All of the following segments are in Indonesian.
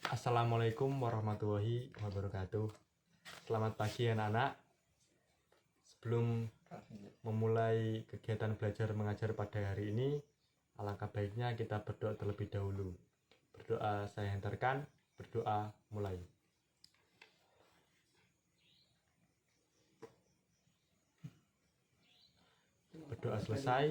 Assalamualaikum warahmatullahi wabarakatuh. Selamat pagi anak-anak. Sebelum memulai kegiatan belajar mengajar pada hari ini, alangkah baiknya kita berdoa terlebih dahulu. Berdoa saya hantarkan, berdoa mulai. Berdoa selesai.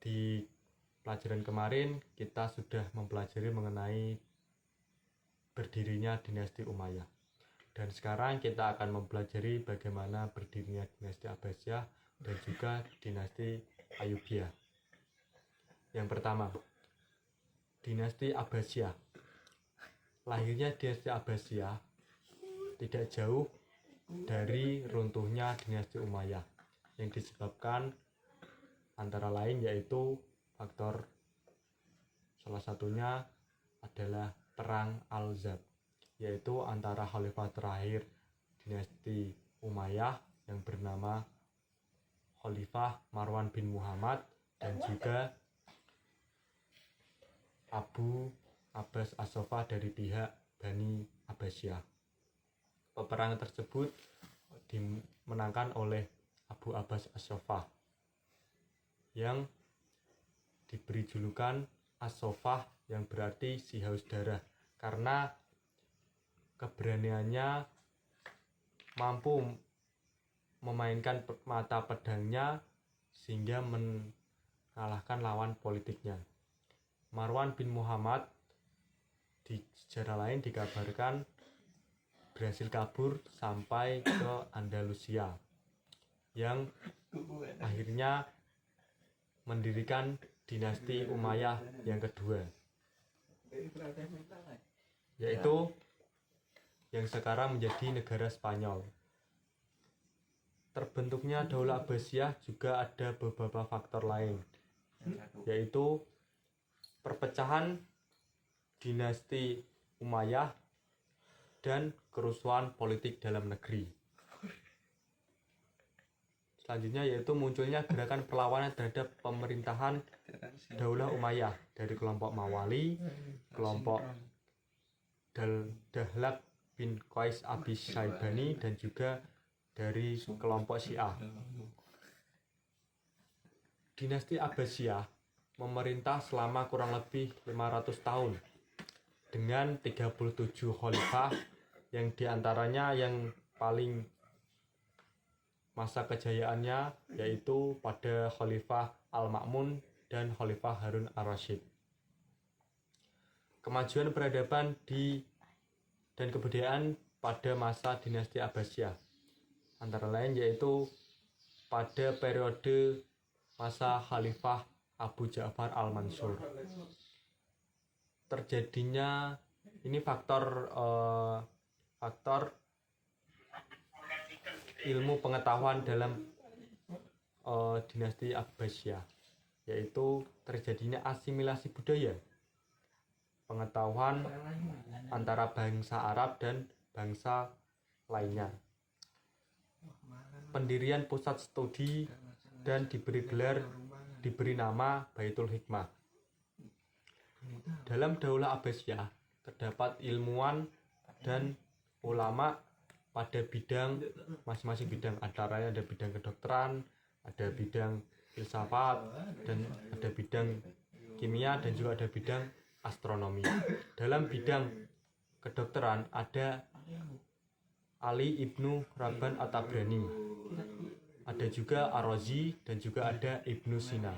Di pelajaran kemarin kita sudah mempelajari mengenai berdirinya dinasti Umayyah. Dan sekarang kita akan mempelajari bagaimana berdirinya dinasti Abbasiyah dan juga dinasti Ayyubiyah. Yang pertama, dinasti Abbasiyah. Lahirnya dinasti Abbasiyah tidak jauh dari runtuhnya dinasti Umayyah yang disebabkan antara lain yaitu faktor salah satunya adalah perang Al-Zab, yaitu antara khalifah terakhir dinasti Umayyah yang bernama Khalifah Marwan bin Muhammad dan juga Abu Abbas As-Saffah dari pihak Bani Abbasiyah. Peperangan tersebut dimenangkan oleh Abu Abbas As-Saffah yang diberi julukan As-Saffah yang berarti si haus darah karena keberaniannya mampu memainkan mata pedangnya sehingga mengalahkan lawan politiknya. Marwan bin Muhammad di sejarah lain dikabarkan berhasil kabur sampai ke Andalusia yang akhirnya mendirikan dinasti Umayyah yang kedua, yaitu yang sekarang menjadi negara Spanyol. Terbentuknya Daulah Abbasiyah juga ada beberapa faktor lain, yaitu perpecahan dinasti Umayyah dan kerusuhan politik dalam negeri. Selanjutnya yaitu munculnya gerakan perlawanan terhadap pemerintahan Daulah Umayyah dari kelompok Mawali, kelompok Dahlak bin Qais Abi Syaibani dan juga dari kelompok Syiah. Dinasti Abbasiyah memerintah selama kurang lebih 500 tahun dengan 37 khalifah yang diantaranya yang paling masa kejayaannya yaitu pada Khalifah Al-Ma'mun dan Khalifah Harun Ar-Rasyid. Kemajuan peradaban dan kebudayaan pada masa dinasti Abbasiyah antara lain yaitu pada periode masa Khalifah Abu Ja'far Al-Mansur. Terjadinya ini faktor ilmu pengetahuan dalam dinasti Abbasiyah, yaitu terjadinya asimilasi budaya, pengetahuan antara bangsa Arab dan bangsa lainnya, pendirian pusat studi dan diberi nama Baitul Hikmah. Dalam Daulah Abbasiyah terdapat ilmuwan dan ulama pada bidang masing-masing bidang, antaranya ada bidang kedokteran, ada bidang filsafat, dan ada bidang kimia dan juga ada bidang astronomi. Dalam bidang kedokteran ada Ali ibnu Rabban At-Tabrani, ada juga Ar-Razi dan juga ada Ibnu Sina.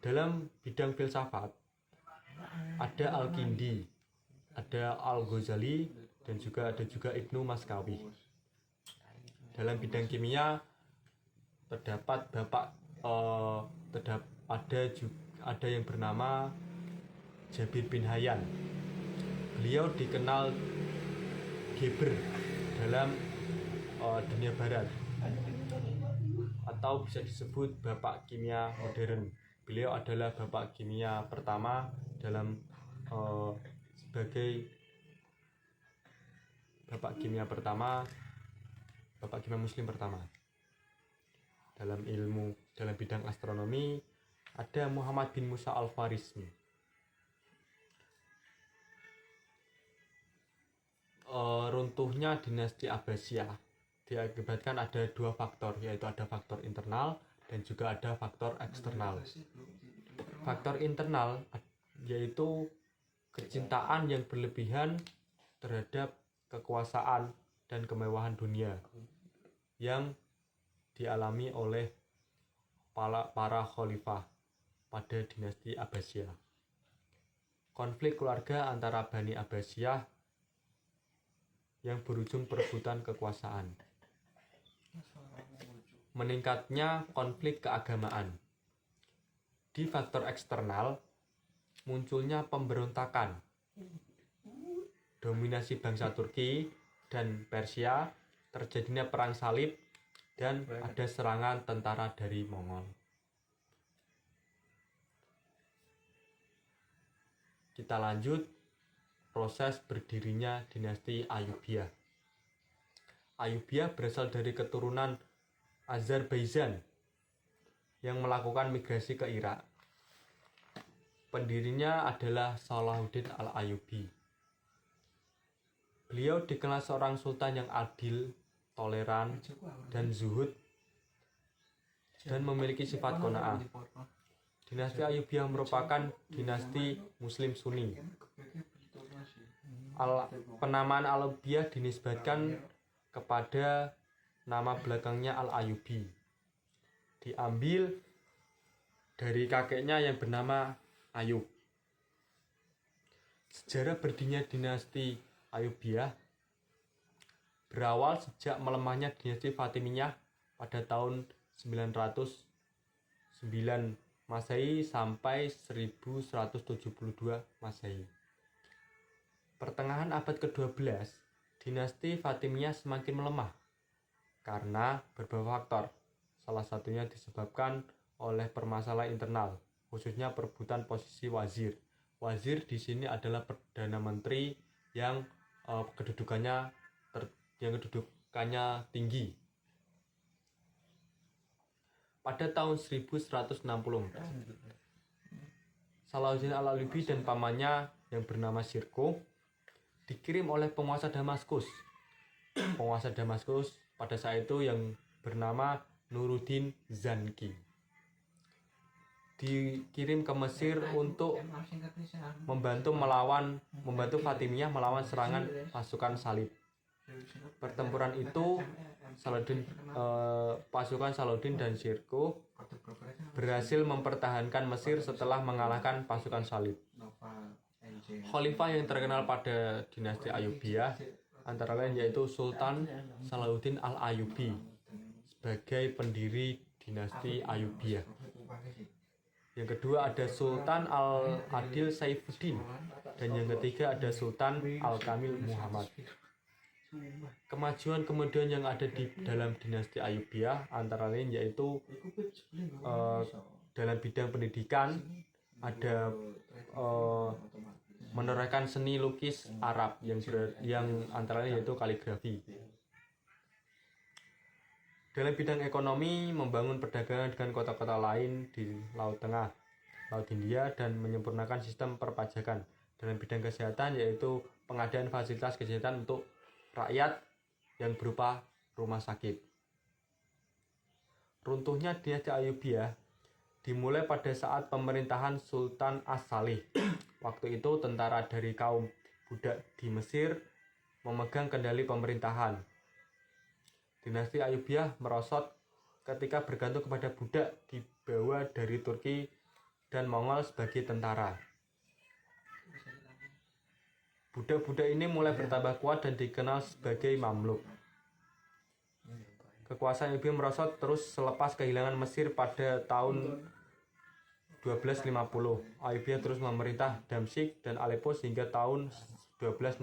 Dalam bidang filsafat ada Al-Kindi, ada Al-Ghazali dan juga ada Ibnu Maskawi. Dalam bidang kimia terdapat ada yang bernama Jabir bin Hayyan. Beliau dikenal Geber dalam dunia barat atau bisa disebut bapak kimia modern. Beliau adalah bapak kimia pertama dalam sebagai bapak kimia muslim pertama. Dalam bidang astronomi ada Muhammad bin Musa Al-Khwarizmi. runtuhnya dinasti Abbasiyah diakibatkan ada dua faktor, yaitu ada faktor internal dan juga ada faktor eksternal. Faktor internal yaitu kecintaan yang berlebihan terhadap kekuasaan dan kemewahan dunia yang dialami oleh para khalifah pada dinasti Abbasiyah. Konflik keluarga antara Bani Abbasiyah yang berujung perebutan kekuasaan. Meningkatnya konflik keagamaan. Di faktor eksternal, munculnya pemberontakan, dominasi bangsa Turki dan Persia, terjadinya perang salib, dan ada serangan tentara dari Mongol. Kita lanjut proses berdirinya dinasti Ayyubiyah. Ayyubiyah berasal dari keturunan Azerbaijan yang melakukan migrasi ke Irak. Pendirinya adalah Salahuddin Al-Ayyubi. Beliau dikenal seorang sultan yang adil, toleran, dan zuhud, dan memiliki sifat qanaah. Dinasti Ayyubiyah merupakan dinasti Muslim Sunni. Penamaan Al-Ayyubiyah dinisbatkan kepada nama belakangnya Al-Ayyubi. Diambil dari kakeknya yang bernama Ayub. Sejarah berdirinya dinasti Ayyubiyah berawal sejak melemahnya dinasti Fatimiyah pada tahun 909 Masehi sampai 1172 Masehi. Pertengahan abad ke-12, dinasti Fatimiyah semakin melemah karena berbagai faktor. Salah satunya disebabkan oleh permasalahan internal, khususnya perebutan posisi wazir. Wazir di sini adalah perdana menteri yang kedudukannya tinggi. Pada tahun 1160, Salahuddin Al-Ayyubi dan pamannya yang bernama Shirkuh dikirim oleh penguasa Damaskus. Penguasa Damaskus pada saat itu yang bernama Nuruddin Zanki. Dikirim ke Mesir untuk membantu Fatimiyah melawan serangan pasukan salib. Pertempuran itu pasukan Salahuddin dan Shirkuh berhasil mempertahankan Mesir setelah mengalahkan pasukan salib. Khalifah yang terkenal pada dinasti Ayyubiyah antara lain yaitu Sultan Salahuddin Al-Ayyubi sebagai pendiri dinasti Ayyubiyah. Yang kedua ada Sultan Al-Adil Saifuddin, dan yang ketiga ada Sultan Al-Kamil Muhammad. Kemajuan kemudian yang ada di dalam dinasti Ayyubiyah antara lain yaitu dalam bidang pendidikan ada menorehkan seni lukis Arab yang antara lain yaitu kaligrafi. Dalam bidang ekonomi, membangun perdagangan dengan kota-kota lain di Laut Tengah, Laut Hindia, dan menyempurnakan sistem perpajakan. Dalam bidang kesehatan yaitu pengadaan fasilitas kesehatan untuk rakyat yang berupa rumah sakit. Runtuhnya dinasti Ayyubiyah dimulai pada saat pemerintahan Sultan As-Salih. Waktu itu tentara dari kaum budak di Mesir memegang kendali pemerintahan. Dinasti Ayyubiyah merosot ketika bergantung kepada budak dibawa dari Turki dan Mongol sebagai tentara. Budak-budak ini mulai bertambah kuat dan dikenal sebagai Mamluk. Kekuasaan Ayyubiyah merosot terus selepas kehilangan Mesir pada tahun 1250. Ayyubiyah terus memerintah Damsyik dan Aleppo hingga tahun 1260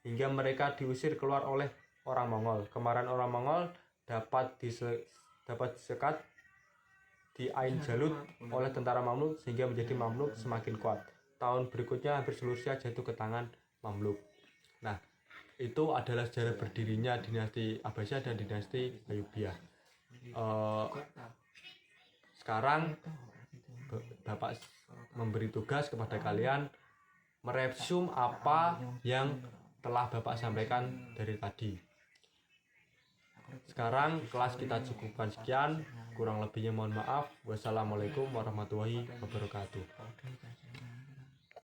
hingga mereka diusir keluar oleh orang Mongol. Kemarahan orang Mongol dapat disekat di Ain Jalut oleh tentara Mamluk sehingga menjadi Mamluk semakin kuat. Tahun berikutnya hampir seluruh Rusia jatuh ke tangan Mamluk. Nah, itu adalah sejarah berdirinya dinasti Abbasiyah dan dinasti Ayyubiyah. Sekarang Bapak memberi tugas kepada kalian meresume apa yang telah Bapak sampaikan dari tadi. Sekarang kelas kita cukupkan sekian, kurang lebihnya mohon maaf. Wassalamualaikum warahmatullahi wabarakatuh.